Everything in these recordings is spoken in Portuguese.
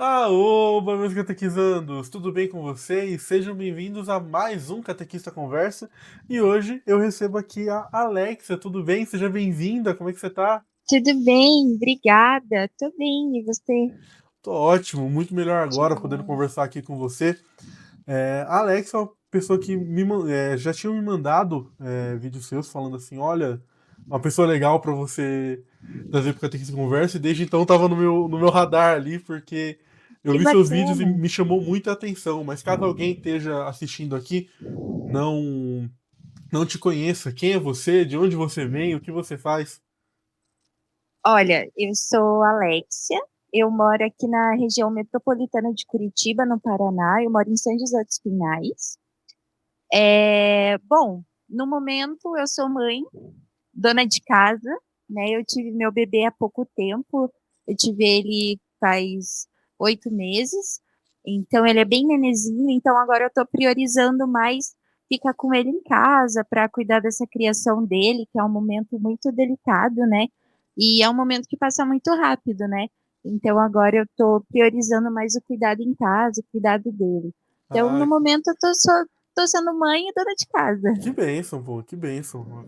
Oba, meus catequizandos! Tudo bem com vocês? Sejam bem-vindos a mais um Catequista Conversa. E hoje eu recebo aqui a Alexia. Tudo bem? Seja bem-vinda. Como é que você tá? Tudo bem, obrigada. Tô bem, e você? Tô ótimo, muito melhor Que agora podendo bom. conversar aqui com você. A Alex é uma pessoa que já tinha me mandado vídeos seus falando assim: olha, uma pessoa legal pra você trazer pro Catequista Conversa, e desde então tava no meu radar ali, porque eu Que vi seus vídeos e bacana. me chamou muita atenção. Mas caso alguém esteja assistindo aqui, não, não te conheça, quem é você, de onde você vem, o que você faz? Olha, eu sou Alexia. Eu moro aqui na região metropolitana de Curitiba, no Paraná. Eu moro em São José dos Pinhais. Bom, no momento eu sou mãe, dona de casa, né? Eu tive meu bebê há pouco tempo. Eu tive ele faz 8 meses. Então ele é bem nenezinho. Então agora eu tô priorizando mais ficar com ele em casa para cuidar dessa criação dele, que é um momento muito delicado, né? E é um momento que passa muito rápido, né? Então agora eu tô priorizando mais o cuidado em casa, o cuidado dele. Então no Ah, momento eu tô sendo mãe e dona de casa. que bênção, pô, que bênção. Uma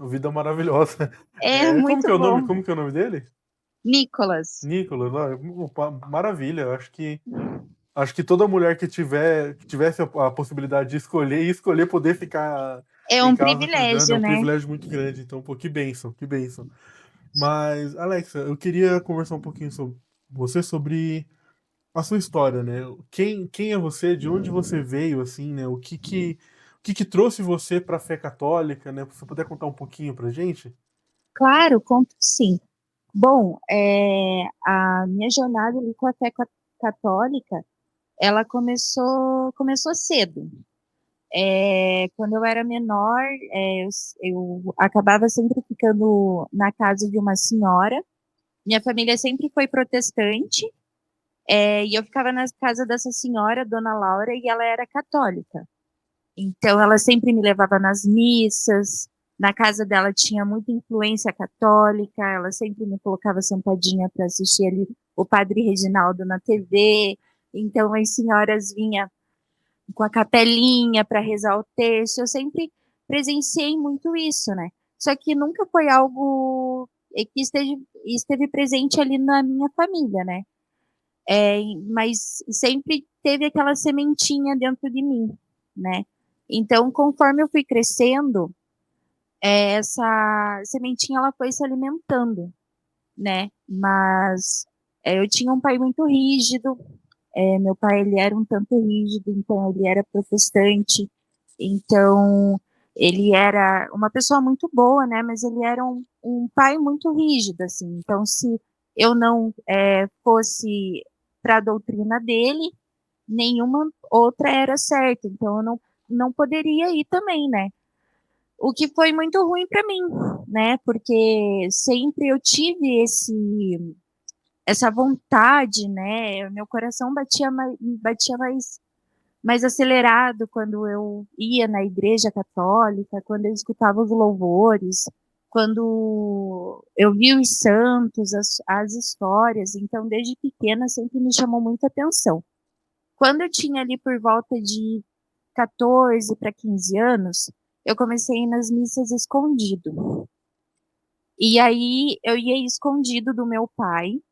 vida maravilhosa. É Como que muito é o nome? bom. Como que é o nome dele? Nicolas. Nicolas. Opa, maravilha. Eu acho que toda mulher que tivesse a possibilidade de escolher e escolher poder ficar É em um casa cuidando é privilégio, um né? privilégio muito grande. Então, pô, que bênção, que bênção. Mas, Alexa, eu queria conversar um pouquinho sobre você, sobre a sua história, né? Quem é você? De onde você veio, assim, né? O que que trouxe você para a fé católica, né? Se você puder contar um pouquinho pra gente? Claro, conto sim. Bom, a minha jornada ali com a fé católica, ela começou cedo. Quando eu era menor, eu acabava sempre ficando na casa de uma senhora. Minha família sempre foi protestante, e eu ficava na casa dessa senhora, Dona Laura, e ela era católica. Então, ela sempre me levava nas missas. Na casa dela tinha muita influência católica. Ela sempre me colocava sentadinha para assistir ali o Padre Reginaldo na TV. Então, as senhoras vinham com a capelinha para rezar o texto. Eu sempre presenciei muito isso, né? Só que nunca foi algo que esteve presente ali na minha família, né? Mas sempre teve aquela sementinha dentro de mim, né? Então, conforme eu fui crescendo, essa sementinha ela foi se alimentando, né? Mas eu tinha um pai muito rígido. Meu pai ele era um tanto rígido, então ele era protestante, então ele era uma pessoa muito boa, né? Mas ele era um pai muito rígido, assim. Então, se eu não fosse para a doutrina dele, nenhuma outra era certa. Então, eu não poderia ir também, né? O que foi muito ruim para mim, né? Porque sempre eu tive essa vontade, né? Meu coração batia mais acelerado quando eu ia na igreja católica, quando eu escutava os louvores, quando eu via os santos, as histórias. Então, desde pequena, sempre me chamou muita atenção. Quando eu tinha ali por volta de 14 para 15 anos, eu comecei a ir nas missas escondido. E aí eu ia escondido do meu pai,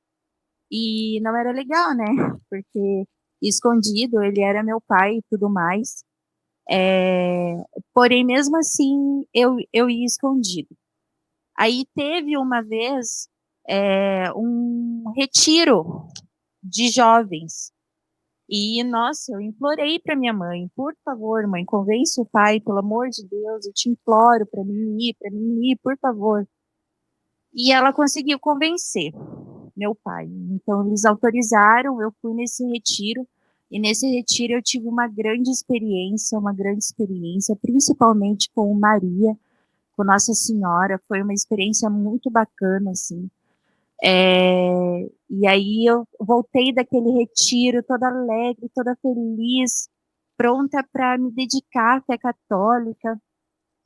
e não era legal, né? Porque escondido, ele era meu pai e tudo mais. É, Porém, mesmo assim, eu ia escondido. Aí teve uma vez um retiro de jovens. E, nossa, eu implorei para minha mãe, por favor, mãe, convence o pai, pelo amor de Deus, eu te imploro para mim ir, por favor. E ela conseguiu convencer meu pai. Então, eles autorizaram, eu fui nesse retiro, e nesse retiro eu tive uma grande experiência, principalmente com Maria, com Nossa Senhora, foi uma experiência muito bacana, assim. E aí eu voltei daquele retiro toda alegre, toda feliz, pronta para me dedicar à fé católica.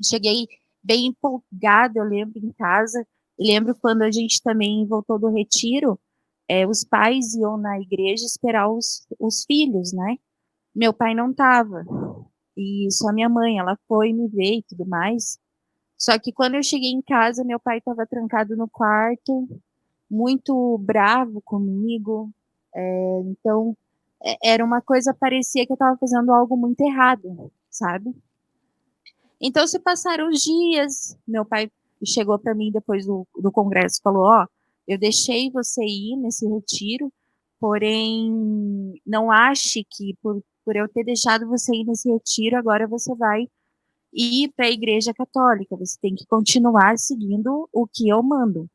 Cheguei bem empolgada, eu lembro, em casa. E lembro quando a gente também voltou do retiro. os pais iam na igreja esperar os filhos, né? Meu pai não estava. E só minha mãe, ela foi me ver e tudo mais. Só que quando eu cheguei em casa, meu pai estava trancado no quarto, muito bravo comigo. Então, era uma coisa, parecia que eu estava fazendo algo muito errado, sabe? Então, se passaram os dias, meu pai chegou para mim depois do congresso e falou: Ó, eu deixei você ir nesse retiro, porém, não ache que por eu ter deixado você ir nesse retiro, agora você vai ir para a Igreja Católica. Você tem que continuar seguindo o que eu mando.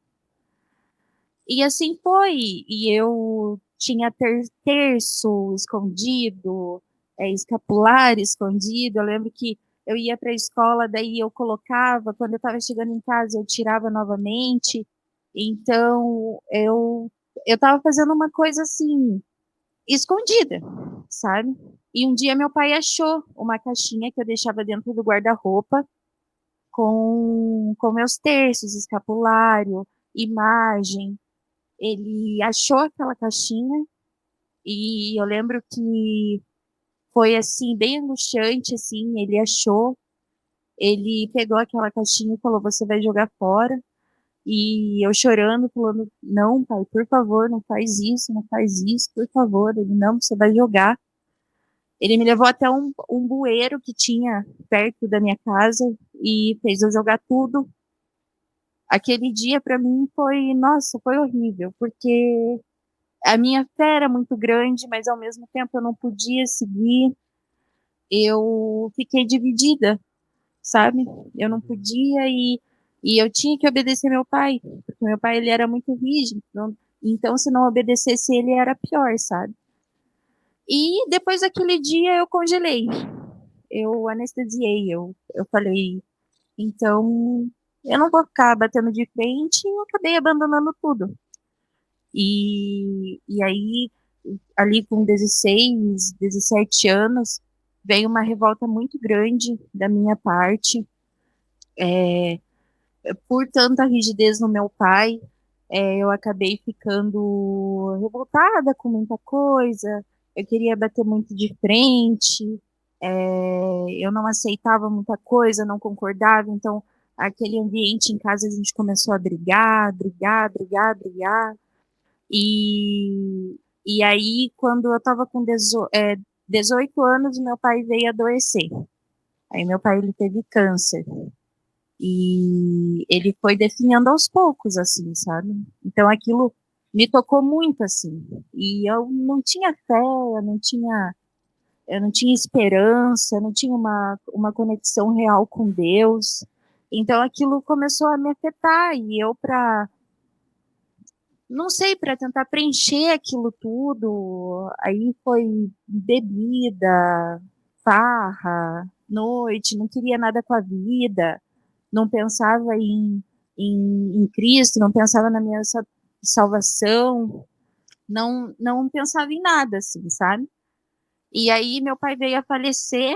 E assim foi. E eu tinha terço escondido, escapulário escondido. Eu lembro que eu ia para a escola, daí eu colocava, quando eu estava chegando em casa, eu tirava novamente. Então, eu estava fazendo uma coisa assim, escondida, sabe? E um dia meu pai achou uma caixinha que eu deixava dentro do guarda-roupa com meus terços, escapulário, imagem. Ele achou aquela caixinha e eu lembro que foi assim bem angustiante assim, ele achou, ele pegou aquela caixinha e falou: "Você vai jogar fora". E eu chorando, falando: "Não, pai, por favor, não faz isso, não faz isso, por favor". Ele: "Não, você vai jogar". Ele me levou até um bueiro que tinha perto da minha casa e fez eu jogar tudo. Aquele dia para mim foi, nossa, foi horrível, porque a minha fé era muito grande, mas ao mesmo tempo eu não podia seguir. Eu fiquei dividida, sabe? Eu não Uhum. podia e eu tinha que obedecer meu pai, porque meu pai ele era muito rígido. Então, se não obedecesse ele era pior, sabe? E depois daquele dia eu congelei, eu anestesiei, eu falei, então eu não vou ficar batendo de frente e eu acabei abandonando tudo. E aí, ali com 16, 17 anos, veio uma revolta muito grande da minha parte, por tanta rigidez no meu pai, eu acabei ficando revoltada com muita coisa, eu queria bater muito de frente, eu não aceitava muita coisa, não concordava, então aquele ambiente em casa a gente começou a brigar, brigar, brigar, brigar, e aí quando eu estava com 18 anos, meu pai veio adoecer, aí meu pai ele teve câncer, e ele foi definhando aos poucos, assim, sabe? Então aquilo me tocou muito, assim. E eu não tinha fé, eu não tinha esperança, eu não tinha uma conexão real com Deus. Então aquilo começou a me afetar e eu não sei, para tentar preencher aquilo tudo, aí foi bebida, farra, noite, não queria nada com a vida, não pensava em Cristo, não pensava na minha salvação, não pensava em nada, assim, sabe? E aí meu pai veio a falecer,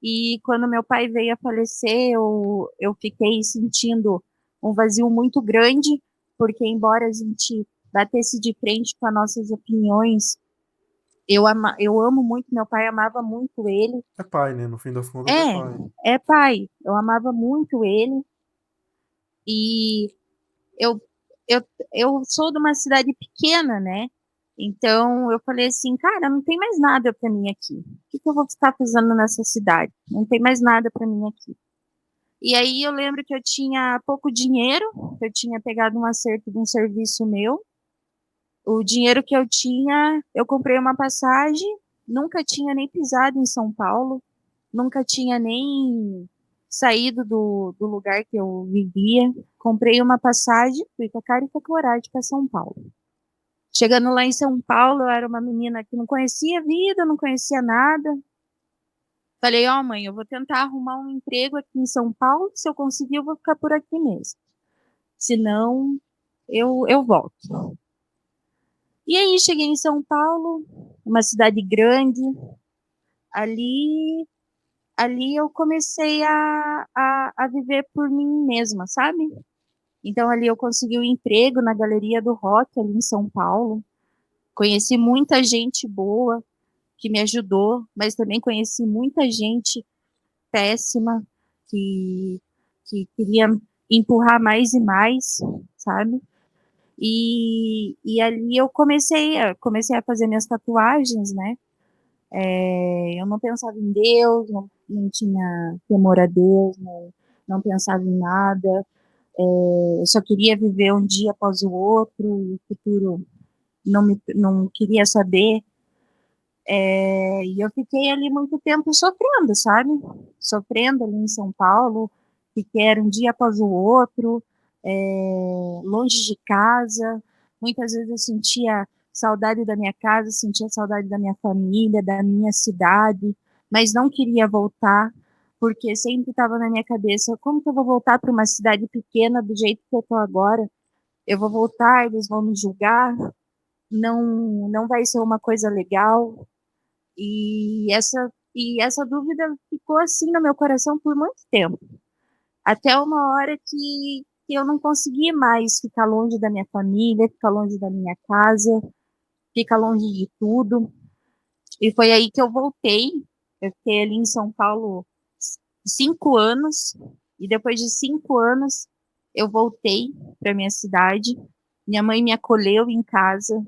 e quando meu pai veio a falecer, eu fiquei sentindo um vazio muito grande, porque embora a gente batesse de frente com as nossas opiniões, eu amo muito meu pai, amava muito ele. É pai, né? No fim das contas é pai. É pai, eu amava muito ele, e eu, eu, eu sou de uma cidade pequena, né? Então eu falei assim, cara, não tem mais nada para mim aqui. O que, que eu vou estar fazendo nessa cidade? Não tem mais nada para mim aqui. E aí eu lembro que eu tinha pouco dinheiro, eu tinha pegado um acerto de um serviço meu. O dinheiro que eu tinha, eu comprei uma passagem, nunca tinha nem pisado em São Paulo, nunca tinha nem saído do lugar que eu vivia. Comprei uma passagem, fui com a cara e com a coragem para São Paulo. Chegando lá em São Paulo, eu era uma menina que não conhecia a vida, não conhecia nada. Falei, ó, mãe, eu vou tentar arrumar um emprego aqui em São Paulo. Se eu conseguir, eu vou ficar por aqui mesmo. Se não, eu volto. E aí cheguei em São Paulo, uma cidade grande. Ali, ali eu comecei a viver por mim mesma, sabe? Então ali eu consegui um emprego na Galeria do Rock ali em São Paulo. Conheci muita gente boa que me ajudou, mas também conheci muita gente péssima que que queria empurrar mais e mais, sabe? E ali eu comecei a fazer minhas tatuagens, né? Eu não pensava em Deus, não tinha temor a Deus, não pensava em nada. Eu só queria viver um dia após o outro, e o futuro não queria saber. E eu fiquei ali muito tempo sofrendo, sabe? Sofrendo ali em São Paulo, que era um dia após o outro, longe de casa. Muitas vezes eu sentia saudade da minha casa, sentia saudade da minha família, da minha cidade, mas não queria voltar, porque sempre estava na minha cabeça, como que eu vou voltar para uma cidade pequena do jeito que eu estou agora? Eu vou voltar, eles vão me julgar, não vai ser uma coisa legal. E essa dúvida ficou assim no meu coração por muito tempo, até uma hora que eu não consegui mais ficar longe da minha família, ficar longe da minha casa, ficar longe de tudo. E foi aí que eu voltei. Eu fiquei ali em São Paulo 5 anos, e depois de 5 anos eu voltei para minha cidade. Minha mãe me acolheu em casa,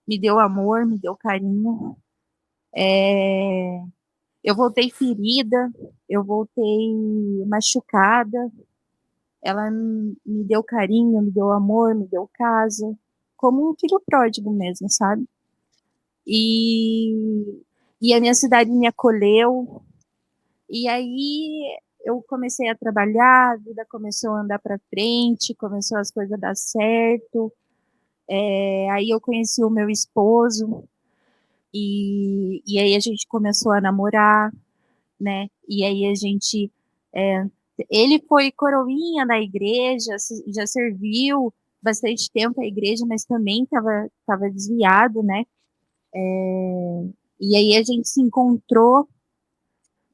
me deu amor, me deu carinho. É, Eu voltei ferida, eu voltei machucada. Ela me deu carinho, me deu amor, me deu casa, como um filho pródigo mesmo, sabe? E, e a minha cidade me acolheu. E aí eu comecei a trabalhar, a vida começou a andar para frente, começou as coisas a dar certo. Aí eu conheci o meu esposo e aí a gente começou a namorar, né? E aí a gente, é, ele foi coroinha da igreja, já serviu bastante tempo a igreja, mas também estava desviado, né? E aí a gente se encontrou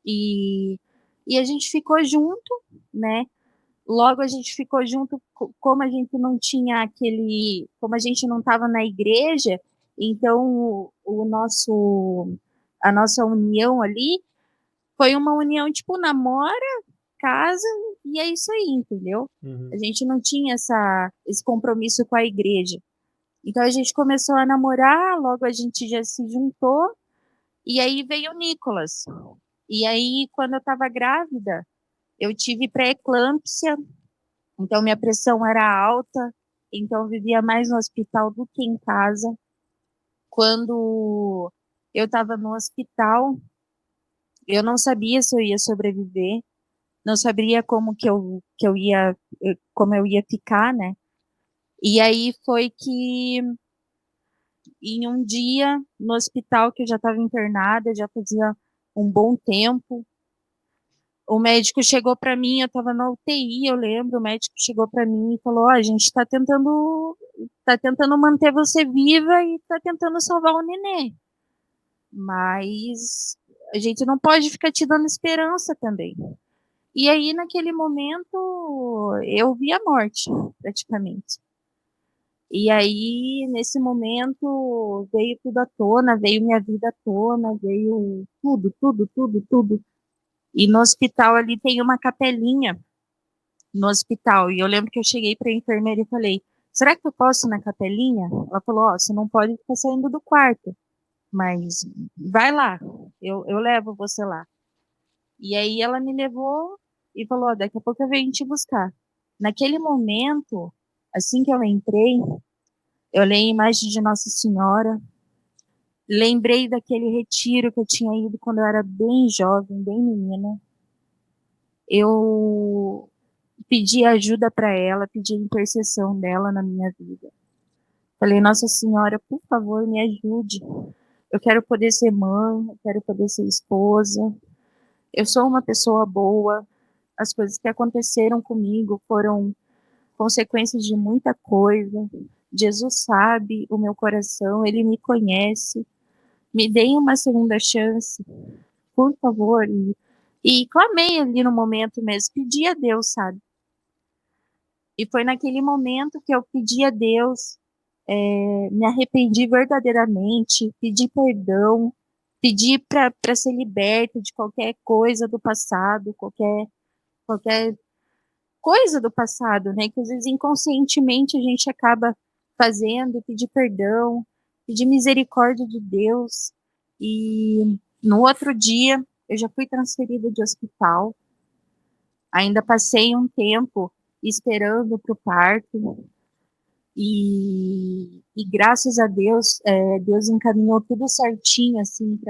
e, e a gente ficou junto, né? Logo a gente ficou junto, como a gente não tinha como a gente não estava na igreja, então a nossa união ali foi uma união tipo namoro, casa, e é isso aí, entendeu? A Uhum. gente não tinha esse compromisso com a igreja. Então a gente começou a namorar, logo a gente já se juntou, e aí veio o Nicolas. E aí, quando eu estava grávida, eu tive pré-eclâmpsia, então minha pressão era alta, então eu vivia mais no hospital do que em casa. Quando eu estava no hospital, eu não sabia se eu ia sobreviver, não sabia como eu ia ficar, né? E aí foi que em um dia no hospital que eu já estava internada, já fazia um bom tempo, o médico chegou para mim, eu estava na UTI, eu lembro, o médico chegou para mim e falou: "Ó, a gente está tentando manter você viva e está tentando salvar o nenê, mas a gente não pode ficar te dando esperança também." E aí, naquele momento, eu vi a morte, praticamente. E aí, nesse momento, veio tudo à tona, veio minha vida à tona, veio tudo, tudo, tudo, tudo. E no hospital ali tem uma capelinha no hospital. E eu lembro que eu cheguei para a enfermeira e falei: "Será que eu posso ir na capelinha?" Ela falou: "Ó, você não pode ficar saindo do quarto, mas vai lá, eu levo você lá." E aí ela me levou e falou: "Ó, daqui a pouco eu venho te buscar." Naquele momento, assim que eu entrei, eu olhei a imagem de Nossa Senhora, lembrei daquele retiro que eu tinha ido quando eu era bem jovem, bem menina. Eu pedi ajuda para ela, pedi a intercessão dela na minha vida. Falei: "Nossa Senhora, por favor, me ajude. Eu quero poder ser mãe, eu quero poder ser esposa. Eu sou uma pessoa boa. As coisas que aconteceram comigo foram consequências de muita coisa. Jesus sabe o meu coração, ele me conhece. Me deem uma segunda chance, por favor." E clamei ali no momento mesmo, pedi a Deus, sabe? E foi naquele momento que eu pedi a Deus, me arrependi verdadeiramente, pedi perdão, pedi para ser liberta de qualquer coisa do passado, qualquer coisa do passado, né? Que às vezes inconscientemente a gente acaba fazendo, pedir perdão, pedir misericórdia de Deus. E no outro dia eu já fui transferida de hospital, ainda passei um tempo esperando para o parto e graças a Deus, Deus encaminhou tudo certinho assim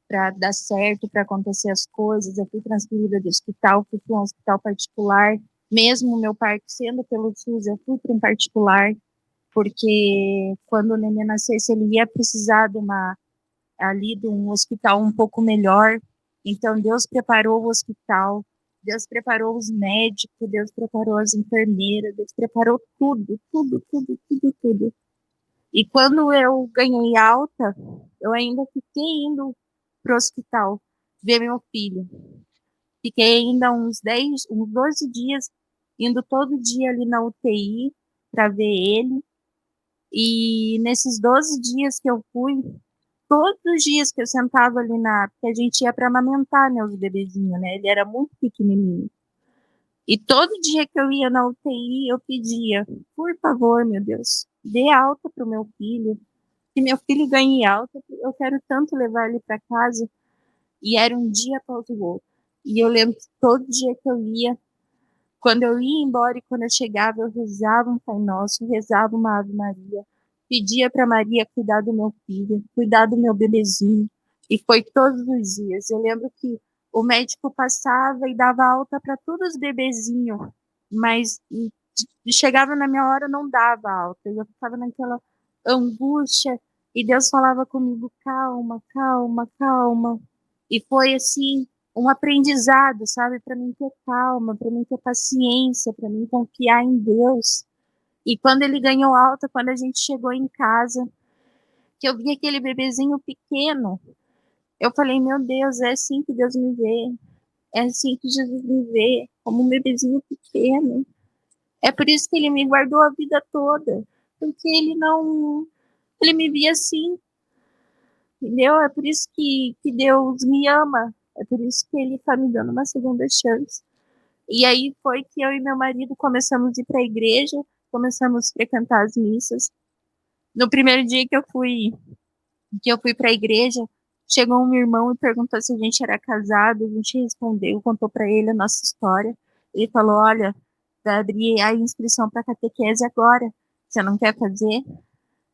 para dar certo, para acontecer as coisas. Eu fui transferida de hospital, fui para um hospital particular, mesmo o meu parto sendo pelo SUS, eu fui para um particular, porque quando o neném nascesse, ele ia precisar ali de um hospital um pouco melhor. Então, Deus preparou o hospital, Deus preparou os médicos, Deus preparou as enfermeiras, Deus preparou tudo, tudo, tudo, tudo, tudo. E quando eu ganhei alta, eu ainda fiquei indo pro hospital ver meu filho. Fiquei ainda uns 12 dias indo todo dia ali na UTI para ver ele. E nesses 12 dias que eu fui, todos os dias que eu sentava ali porque a gente ia para amamentar, né, os bebezinhos, né? Ele era muito pequenininho. E todo dia que eu ia na UTI, eu pedia, por favor, meu Deus, dê alta pro meu filho, que meu filho ganhe alta, eu quero tanto levar ele para casa. E era um dia após o outro. E eu lembro que todo dia que eu ia, quando eu ia embora e quando eu chegava, eu rezava um Pai Nosso, rezava uma Ave Maria, pedia para Maria cuidar do meu filho, cuidar do meu bebezinho. E foi todos os dias. Eu lembro que o médico passava e dava alta para todos os bebezinhos, mas chegava na minha hora não dava alta. Eu ficava naquela angústia e Deus falava comigo: calma, calma, calma. E foi assim um aprendizado, sabe, para mim ter calma, para mim ter paciência, para mim confiar em Deus. E quando ele ganhou alta, quando a gente chegou em casa, que eu vi aquele bebezinho pequeno, eu falei: meu Deus, é assim que Deus me vê, é assim que Jesus me vê, como um bebezinho pequeno. É por isso que ele me guardou a vida toda, porque ele me via assim, entendeu? É por isso que Deus me ama, é por isso que ele está me dando uma segunda chance. E aí foi que eu e meu marido começamos a ir para a igreja, começamos a frequentar as missas. No primeiro dia que eu fui para a igreja, chegou um irmão e perguntou se a gente era casado, a gente respondeu, contou para ele a nossa história. Ele falou: olha, vai abrir a inscrição para catequese agora. Você não quer fazer?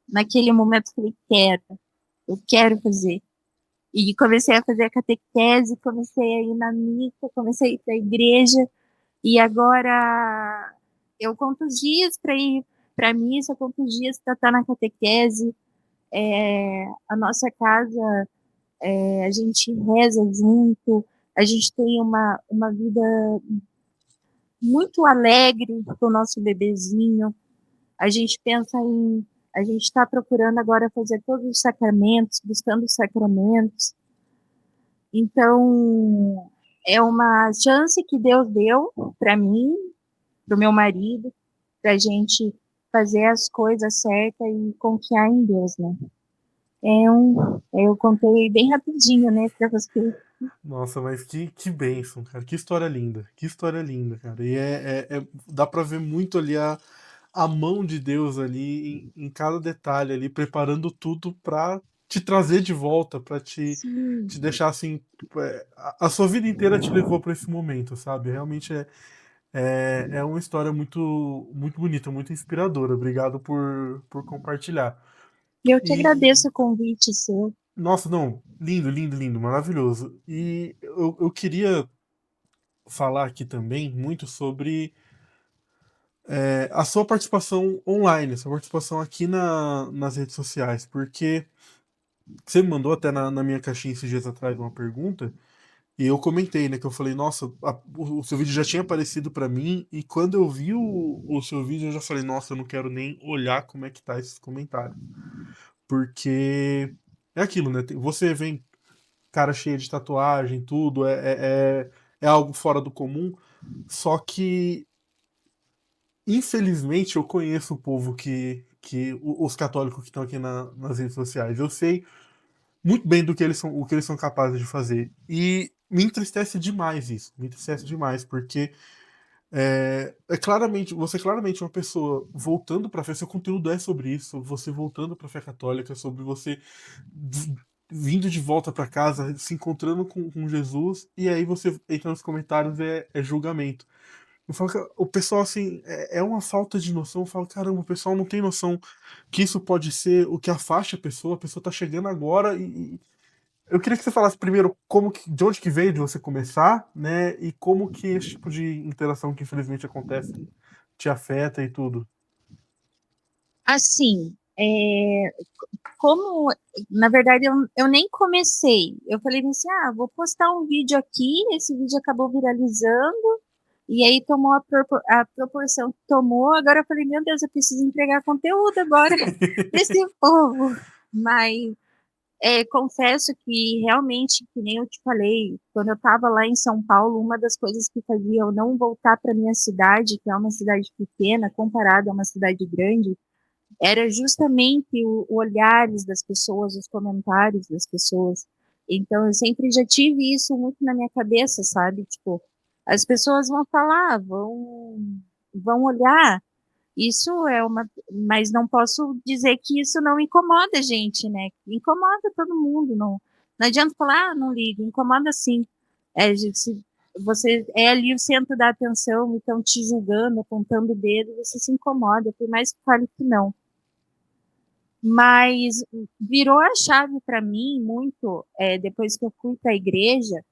Naquele momento eu falei: eu quero fazer. E comecei a fazer a catequese, comecei a ir na missa, comecei a ir para a igreja. E agora eu conto os dias para ir para a missa, conto os dias para estar na catequese. A nossa casa, a gente reza junto, a gente tem uma vida muito alegre com o nosso bebezinho. A gente pensa em. A gente está procurando agora fazer todos os sacramentos, buscando os sacramentos. Então, é uma chance que Deus deu para mim, para o meu marido, para a gente fazer as coisas certas e confiar em Deus, né? Eu contei bem rapidinho, né, para você. Nossa, mas que bênção, cara. Que história linda. Que história linda, cara. E dá pra ver muito ali a mão de Deus ali em cada detalhe ali, preparando tudo pra te trazer de volta, pra te Sim, deixar assim. A sua vida inteira te levou pra esse momento, sabe? Realmente é uma história muito, muito bonita, muito inspiradora. Obrigado por compartilhar. e eu te E, agradeço o convite seu. nossa, não, lindo, lindo, lindo, maravilhoso. E eu queria falar aqui também muito sobre a sua participação online, a sua participação aqui nas redes sociais, porque você me mandou até na minha caixinha esses dias atrás uma pergunta, e eu comentei, né, que eu falei, nossa, o seu vídeo já tinha aparecido pra mim, e quando eu vi o seu vídeo, eu já falei, nossa, eu não quero nem olhar como é que tá esses comentários, porque é aquilo, né, você vem cara cheia de tatuagem, tudo, é algo fora do comum, só que infelizmente, eu conheço o povo os católicos que estão aqui nas redes sociais. Eu sei muito bem do que o que eles são capazes de fazer. E me entristece demais isso. Me entristece demais, porque você é claramente uma pessoa voltando para a fé, seu conteúdo é sobre isso, você voltando para a fé católica, sobre você v- vindo de volta para casa, se encontrando com Jesus, e aí você entra nos comentários é julgamento. Eu falo que o pessoal, assim, é uma falta de noção. Eu falo, caramba, o pessoal não tem noção que isso pode ser o que afasta a pessoa tá chegando agora eu queria que você falasse primeiro de onde que veio de você começar, né? E como que esse tipo de interação que infelizmente acontece te afeta e tudo. Assim, como, na verdade, eu nem comecei. Eu falei assim, vou postar um vídeo aqui, esse vídeo acabou viralizando, e aí tomou a proporção que tomou. Agora eu falei, meu Deus, eu preciso entregar conteúdo agora para esse povo. Mas confesso que realmente, que nem eu te falei, quando eu estava lá em São Paulo, uma das coisas que fazia eu não voltar para minha cidade, que é uma cidade pequena comparada a uma cidade grande, era justamente o olhares das pessoas, os comentários das pessoas. Então eu sempre já tive isso muito na minha cabeça, sabe? Tipo, as pessoas vão falar, vão olhar. Isso é uma, mas não posso dizer que isso não incomoda a gente, né? Incomoda todo mundo, não adianta falar, não liga, incomoda sim. Se você é ali o centro da atenção, então te julgando, apontando o dedo, você se incomoda, por mais que fale que não. Mas virou a chave para mim muito depois que eu fui para a igreja,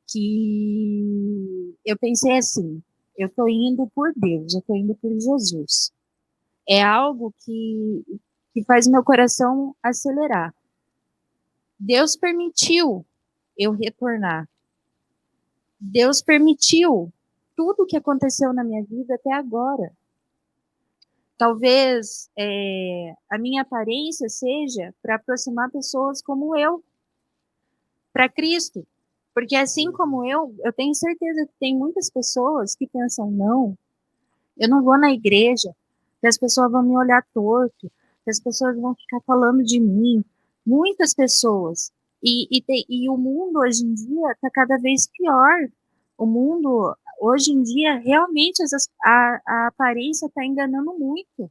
que eu pensei assim, eu estou indo por Deus, eu estou indo por Jesus. É algo que faz meu coração acelerar. Deus permitiu eu retornar. Deus permitiu tudo o que aconteceu na minha vida até agora. Talvez a minha aparência seja para aproximar pessoas como eu para Cristo. Porque assim como eu tenho certeza que tem muitas pessoas que pensam, não, eu não vou na igreja, que as pessoas vão me olhar torto, que as pessoas vão ficar falando de mim. Muitas pessoas. E o mundo hoje em dia está cada vez pior. O mundo, hoje em dia, realmente a aparência está enganando muito.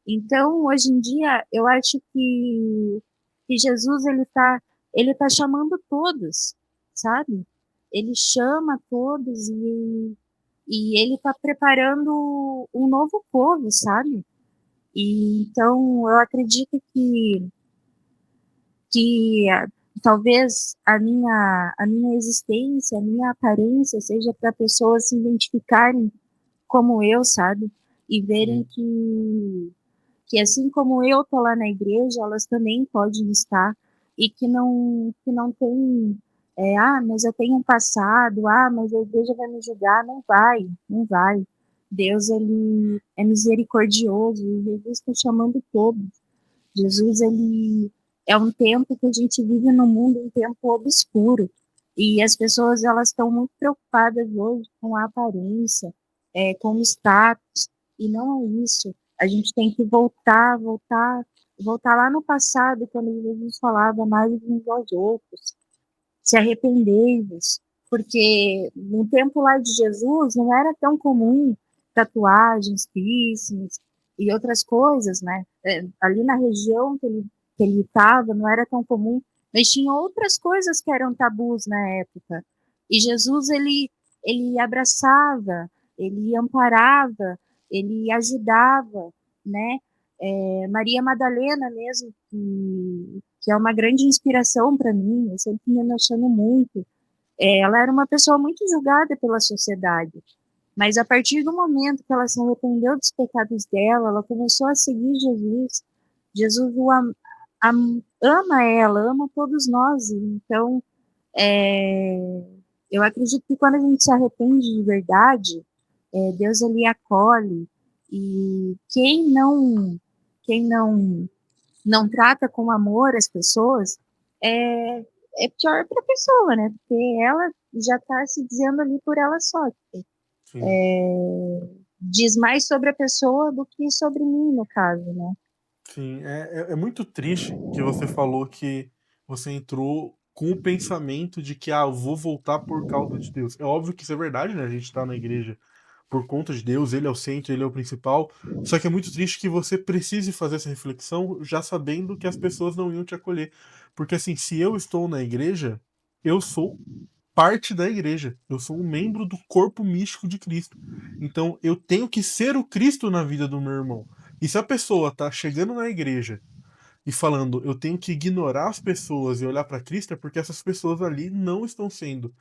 Então, hoje em dia, eu acho que Jesus ele tá chamando todos, sabe? Ele chama todos e ele está preparando um novo povo, sabe? E então eu acredito que talvez a minha existência, a minha aparência seja para pessoas se identificarem como eu, sabe? E verem Sim. que assim como eu tô lá na igreja, elas também podem estar e que não tem mas eu tenho um passado, mas a igreja vai me julgar, não vai, não vai. Deus ele é misericordioso, e Jesus está chamando todos. Jesus ele é um tempo que a gente vive no mundo, um tempo obscuro. E as pessoas elas estão muito preocupadas hoje com a aparência, com o status, e não é isso. A gente tem que voltar lá no passado, quando Jesus falava mais uns aos outros, se arrependei-vos, porque no tempo lá de Jesus não era tão comum tatuagens, piercings e outras coisas, né? Ali na região que ele estava não era tão comum, mas tinha outras coisas que eram tabus na época. E Jesus ele abraçava, ele amparava, ele ajudava, né? Maria Madalena mesmo, que é uma grande inspiração para mim, eu sempre me emociono muito. Ela era uma pessoa muito julgada pela sociedade, mas a partir do momento que ela se arrependeu dos pecados dela, ela começou a seguir Jesus. Jesus ama ela, ama todos nós. Então, é, eu acredito que quando a gente se arrepende de verdade, Deus ele acolhe e quem não trata com amor as pessoas, é, é pior para a pessoa, né? Porque ela já está se dizendo ali por ela só. Sim. diz mais sobre a pessoa do que sobre mim, no caso, né? Sim, é muito triste que você falou que você entrou com o pensamento de que, eu vou voltar por causa de Deus. É óbvio que isso é verdade, né? A gente tá na igreja por conta de Deus, ele é o centro, ele é o principal. Só que é muito triste que você precise fazer essa reflexão já sabendo que as pessoas não iam te acolher. Porque assim, se eu estou na igreja, eu sou parte da igreja. Eu sou um membro do corpo místico de Cristo. Então eu tenho que ser o Cristo na vida do meu irmão. E se a pessoa tá chegando na igreja e falando, eu tenho que ignorar as pessoas e olhar para Cristo, é porque essas pessoas ali não estão sendo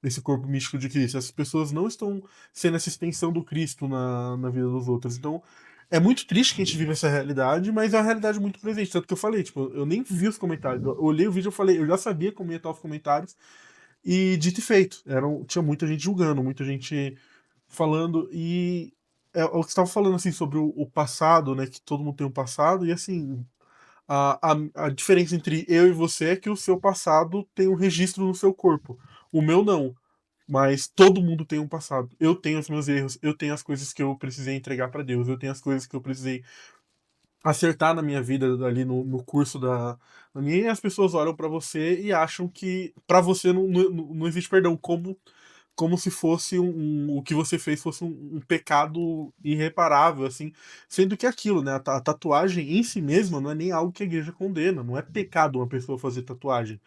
esse corpo místico de Cristo. Essas pessoas não estão sendo essa extensão do Cristo na vida dos outros. Então, é muito triste que a gente vive essa realidade, mas é uma realidade muito presente. Tanto que eu falei, tipo, eu nem vi os comentários. Eu olhei o vídeo e falei, eu já sabia como ia estar os comentários. E dito e feito, tinha muita gente julgando, muita gente falando. E é o que você estava falando, assim, sobre o passado, né? Que todo mundo tem um passado. E, assim, a diferença entre eu e você é que o seu passado tem um registro no seu corpo. O meu não. Mas todo mundo tem um passado. Eu tenho os meus erros, eu tenho as coisas que eu precisei entregar para Deus, eu tenho as coisas que eu precisei acertar na minha vida ali no curso da minha, e as pessoas olham para você e acham que para você não existe perdão, como se fosse o que você fez fosse um pecado irreparável, assim, sendo que é aquilo, né, a tatuagem em si mesma não é nem algo que a igreja condena, não é pecado uma pessoa fazer tatuagem,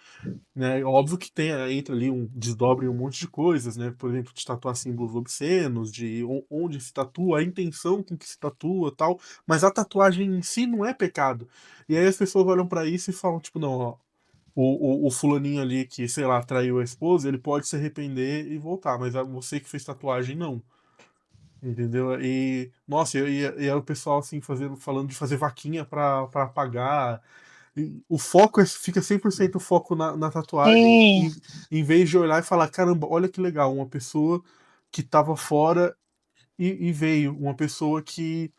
né? Óbvio que tem, entra ali desdobre um monte de coisas, né? Por exemplo, de tatuar símbolos obscenos, de onde se tatua, a intenção com que se tatua, tal. Mas a tatuagem em si não é pecado. E aí as pessoas olham pra isso e falam, tipo, não, ó, o fulaninho ali que, sei lá, traiu a esposa, ele pode se arrepender e voltar, mas você que fez tatuagem, não. Entendeu? E, nossa, e aí o pessoal, assim, falando de fazer vaquinha pra pagar, o foco fica 100% o foco na tatuagem, É, em vez de olhar e falar: caramba, olha que legal, uma pessoa que estava fora e veio, uma pessoa que,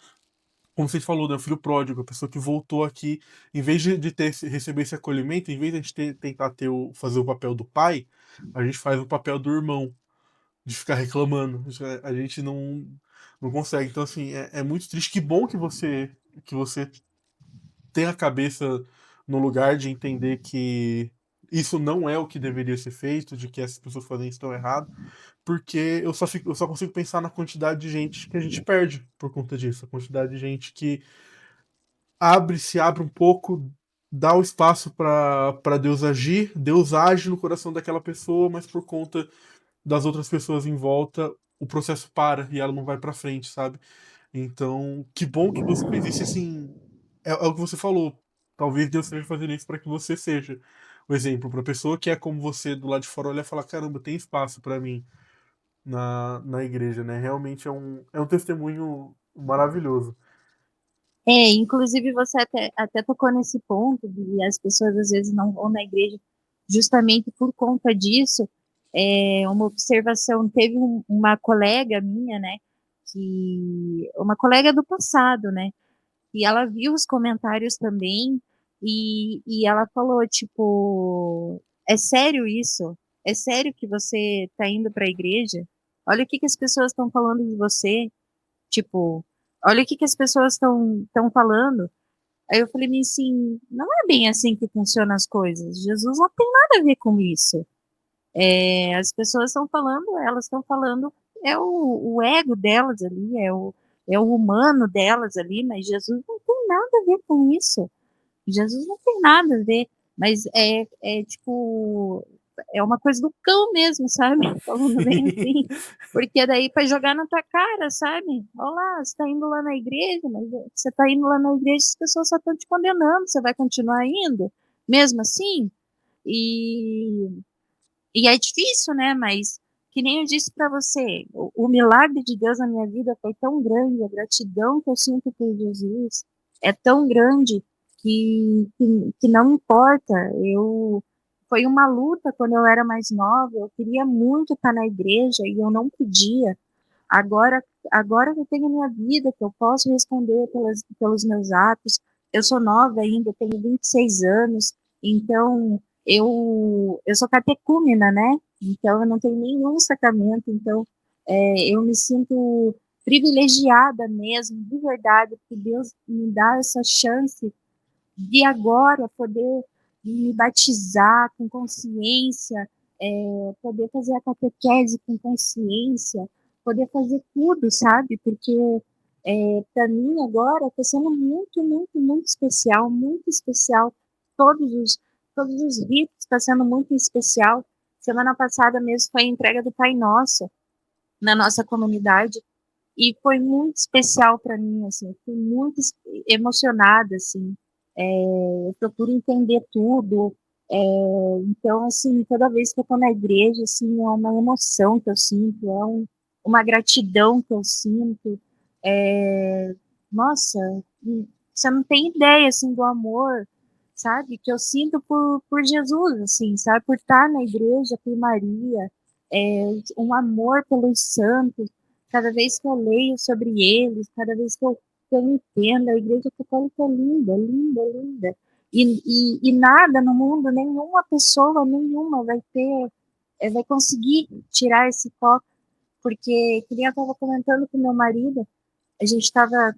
como você falou, né, o filho pródigo, a pessoa que voltou aqui, em vez de receber esse acolhimento, em vez de a gente tentar fazer o papel do pai, a gente faz o papel do irmão, de ficar reclamando. A gente não consegue. Então, assim, é muito triste. Que bom que você ter a cabeça no lugar de entender que isso não é o que deveria ser feito, de que essas pessoas fazem isso tão errado, porque eu só consigo pensar na quantidade de gente que a gente perde por conta disso, a quantidade de gente que se abre um pouco, dá o espaço para Deus agir, Deus age no coração daquela pessoa, mas por conta das outras pessoas em volta, o processo para e ela não vai para frente, sabe? Então, que bom que você fez isso, e, assim, é o que você falou. Talvez Deus esteja fazendo isso para que você seja o exemplo, para a pessoa que é como você do lado de fora olhar e falar: caramba, tem espaço para mim na igreja, né? Realmente é um testemunho maravilhoso. inclusive você até tocou nesse ponto de as pessoas às vezes não vão na igreja justamente por conta disso. Uma observação, teve uma colega minha, né, uma colega do passado, né, e ela viu os comentários também e ela falou, tipo, é sério isso? É sério que você tá indo para a igreja? Olha o que que as pessoas estão falando de você. Tipo, olha o que que as pessoas estão falando. Aí eu falei assim, não é bem assim que funcionam as coisas. Jesus não tem nada a ver com isso. As pessoas estão falando, elas estão falando, o ego delas ali, é o humano delas ali, mas Jesus não tem nada a ver com isso. Jesus não tem nada a ver, mas é tipo, é uma coisa do cão mesmo, sabe? Falando bem Sim. assim. Porque daí para jogar na tua cara, sabe? Olha lá, você tá indo lá na igreja, mas você tá indo lá na igreja, as pessoas só estão te condenando, você vai continuar indo, mesmo assim? E, e é difícil, né? Mas que nem eu disse para você, o milagre de Deus na minha vida foi tão grande, a gratidão que eu sinto por Jesus é tão grande que não importa. Foi uma luta quando eu era mais nova, eu queria muito estar na igreja e eu não podia. Agora, agora que eu tenho a minha vida, que eu posso responder pelos meus atos, eu sou nova ainda, eu tenho 26 anos, então eu sou catecúmena, né? Então eu não tenho nenhum sacramento, então eu me sinto privilegiada mesmo, de verdade, porque Deus me dá essa chance de agora poder me batizar com consciência, poder fazer a catequese com consciência, poder fazer tudo, sabe? Porque para mim agora está sendo muito, muito, muito especial, muito especial. Todos os, todos os ritos está sendo muito especial. Semana passada mesmo foi a entrega do Pai Nosso na nossa comunidade e foi muito especial para mim, assim, fui muito emocionada, assim, eu procuro entender tudo, então, assim, toda vez que eu tô na igreja, assim, é uma emoção que eu sinto, uma gratidão que eu sinto, é, nossa, você não tem ideia, assim, do amor, sabe, que eu sinto por Jesus, assim, sabe, por estar na igreja, por Maria, um amor pelos santos, cada vez que eu leio sobre eles, cada vez que eu entendo, a Igreja Católica é linda, linda, linda. E nada no mundo, nenhuma pessoa, nenhuma vai ter, vai conseguir tirar esse foco, porque, que nem eu estava comentando com meu marido, a gente estava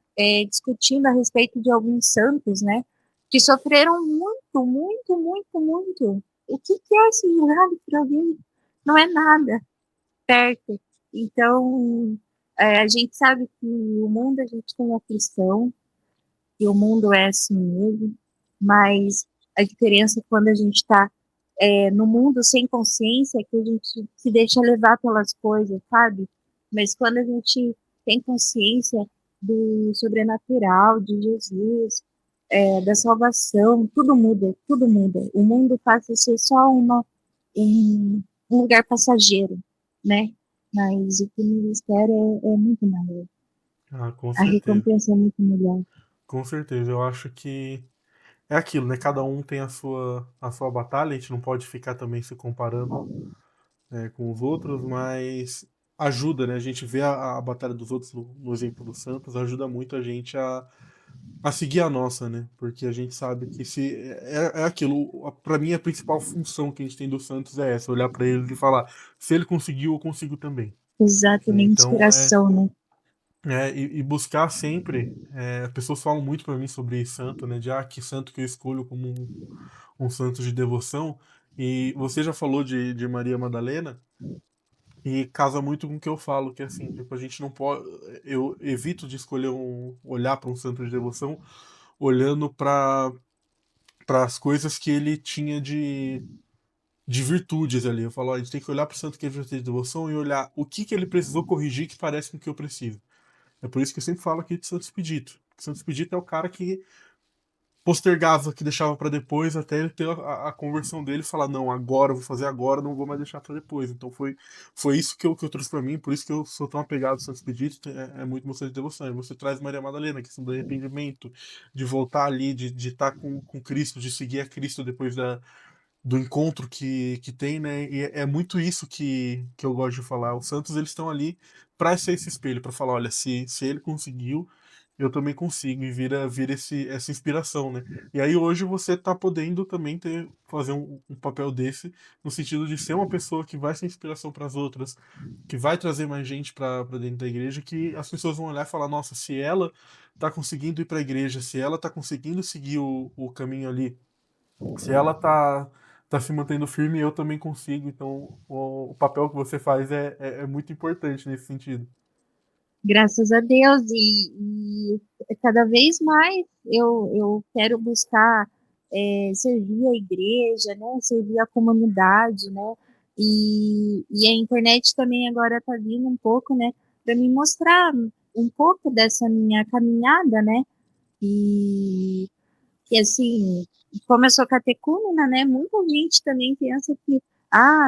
discutindo a respeito de alguns santos, né, que sofreram muito, muito, muito, muito. O que, que é esse milagre para alguém? Não é nada perto. Então, a gente sabe que o mundo a gente tem aflição, que o mundo é assim mesmo, mas a diferença quando a gente está no mundo sem consciência é que a gente se deixa levar pelas coisas, sabe? Mas quando a gente tem consciência do sobrenatural, de Jesus, da salvação, tudo muda, tudo muda. O mundo passa a ser só um lugar passageiro, né? Mas o que me espera é muito maior. Ah, com A certeza. recompensa é muito melhor. Com certeza. Eu acho que é aquilo, né? Cada um tem a sua batalha, a gente não pode ficar também se comparando, com os outros, mas ajuda, né? A gente vê a batalha dos outros no exemplo dos Santos, ajuda muito a gente a seguir a nossa, né? Porque a gente sabe que se é aquilo, para mim a principal função que a gente tem do Santos é essa, olhar para ele e falar, se ele conseguiu, eu consigo também. Né? Exatamente, Então inspiração, né? e buscar sempre, pessoas falam muito para mim sobre santo, né? De que santo que eu escolho como um santo de devoção. E você já falou de Maria Madalena, e casa muito com o que eu falo, que é assim, tipo, a gente não pode. Eu evito de escolher olhar para um santo de devoção olhando para as coisas que ele tinha de virtudes ali. Eu falo, ó, a gente tem que olhar para o santo que é virtude de devoção e olhar o que ele precisou corrigir que parece com o que eu preciso. É por isso que eu sempre falo aqui de Santo Expedito. Santo Expedito é o cara que postergava, que deixava para depois, até ele ter a conversão dele e falar: não, agora, eu vou fazer agora, não vou mais deixar para depois. Então foi isso que eu trouxe para mim, por isso que eu sou tão apegado ao Santo Expedito, é muito moção de devoção. E você traz Maria Madalena, questão do arrependimento, de voltar ali, de estar com Cristo, de seguir a Cristo depois do encontro que tem, né? E é muito isso que eu gosto de falar. Os santos, eles estão ali para ser esse espelho, para falar, olha, se ele conseguiu, eu também consigo, e vira essa inspiração, né? E aí hoje você tá podendo também fazer um papel desse, no sentido de ser uma pessoa que vai ser inspiração para as outras, que vai trazer mais gente para dentro da igreja, que as pessoas vão olhar e falar, nossa, se ela tá conseguindo ir para a igreja, se ela tá conseguindo seguir o caminho ali, se ela tá se mantendo firme, eu também consigo. Então, o papel que você faz é muito importante nesse sentido. Graças a Deus. E cada vez mais eu quero buscar servir a igreja, né? Servir a comunidade, né? E a internet também agora está vindo um pouco, né? Para me mostrar um pouco dessa minha caminhada, né? E E assim, como eu sou catecúmena, né, muita gente também pensa que,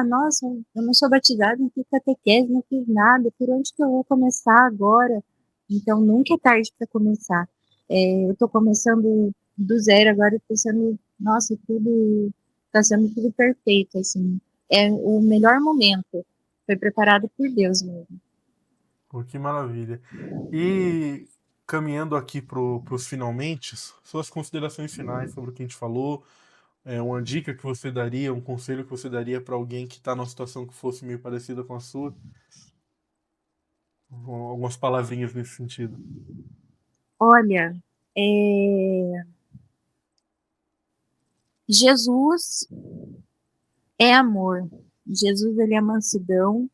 nossa, eu não sou batizada, não fiz catequese, não fiz nada, por onde que eu vou começar agora? Então, nunca é tarde para começar. Eu estou começando do zero agora, pensando, nossa, tudo está sendo tudo perfeito, assim. É o melhor momento. Foi preparado por Deus mesmo. Pô, que maravilha. E caminhando aqui pros finalmente, suas considerações finais sobre o que a gente falou, uma dica que você daria, um conselho que você daria para alguém que está numa situação que fosse meio parecida com a sua. Algumas palavrinhas nesse sentido. Olha, Jesus é amor. Jesus, ele é mansidão.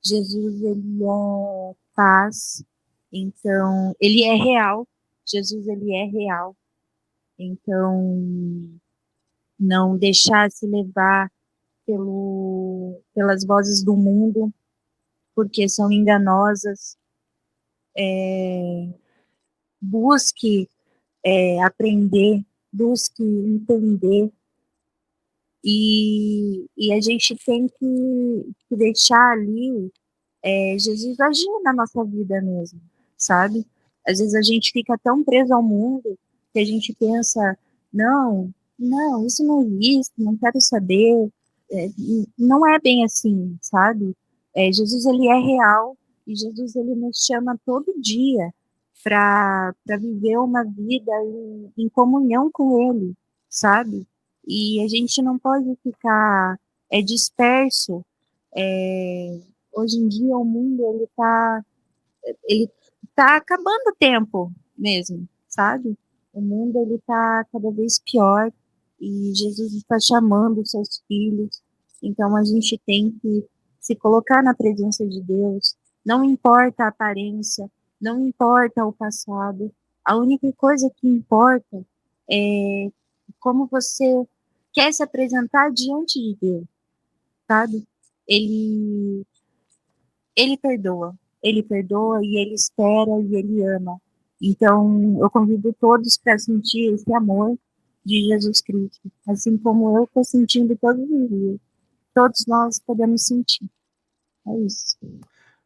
Jesus, ele é paz. Então, ele é real. Jesus, ele é real. Então, não deixar se levar pelas vozes do mundo, porque são enganosas. Busque aprender, busque entender. E a gente tem que deixar ali Jesus agir na nossa vida mesmo, sabe? Às vezes a gente fica tão preso ao mundo que a gente pensa, não, não, isso não existe, não quero saber. Não é bem assim, sabe? Jesus, ele é real e Jesus, ele nos chama todo dia para viver uma vida em comunhão com ele, sabe? E a gente não pode ficar disperso. É, hoje em dia o mundo ele tá acabando o tempo mesmo, sabe? O mundo ele tá cada vez pior e Jesus está chamando os seus filhos. Então a gente tem que se colocar na presença de Deus. Não importa a aparência, não importa o passado. A única coisa que importa é como você quer se apresentar diante de Deus, sabe? Ele ele perdoa e ele espera e ele ama. Então, eu convido todos para sentir esse amor de Jesus Cristo, assim como eu estou sentindo todos os dias. Todos nós podemos sentir. É isso.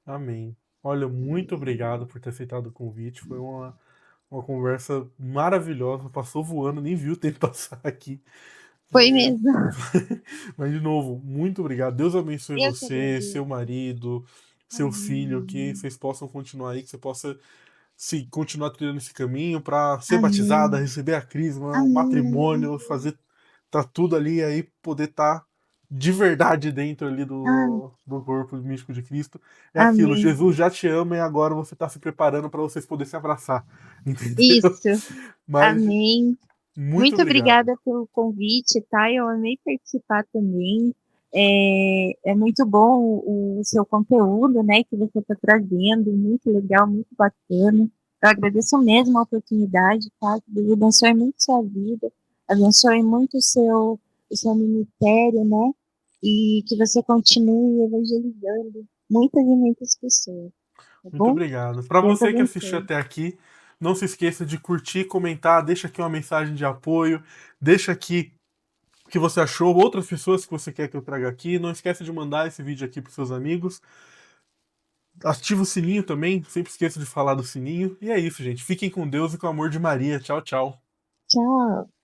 Amém. Olha, muito obrigado por ter aceitado o convite. Foi uma conversa maravilhosa. Passou voando, nem viu o tempo passar aqui. Foi É, mesmo. mas, de novo, muito obrigado. Deus abençoe Eu que você, seu agradeço. marido, seu filho, que Amém. vocês possam continuar aí, que você possa se continuar trilhando esse caminho para ser batizada, Amém. receber a crisma, o Amém. matrimônio, fazer tá tudo ali aí poder estar de verdade dentro ali do corpo místico de Cristo. É aquilo, Amém. Jesus já te ama e agora você está se preparando para vocês poderem se abraçar, entendeu? Isso. Mas Amém. muito Muito obrigado. obrigada pelo convite, tá? Eu amei participar também. É muito bom o seu conteúdo, né, que você está trazendo, muito legal, muito bacana. Eu agradeço mesmo a oportunidade, tá? Que Deus abençoe muito sua vida, abençoe muito o seu ministério, né? E que você continue evangelizando muitas e muitas pessoas, tá Muito bom? obrigado. Para Deus você que assistiu abençoe. até aqui, não se esqueça de curtir, comentar, deixa aqui uma mensagem de apoio, deixa aqui o que você achou, outras pessoas que você quer que eu traga aqui. Não esqueça de mandar esse vídeo aqui para seus amigos. Ativa o sininho também, sempre esqueça de falar do sininho. E é isso, gente. Fiquem com Deus e com o amor de Maria. Tchau, tchau. Tchau.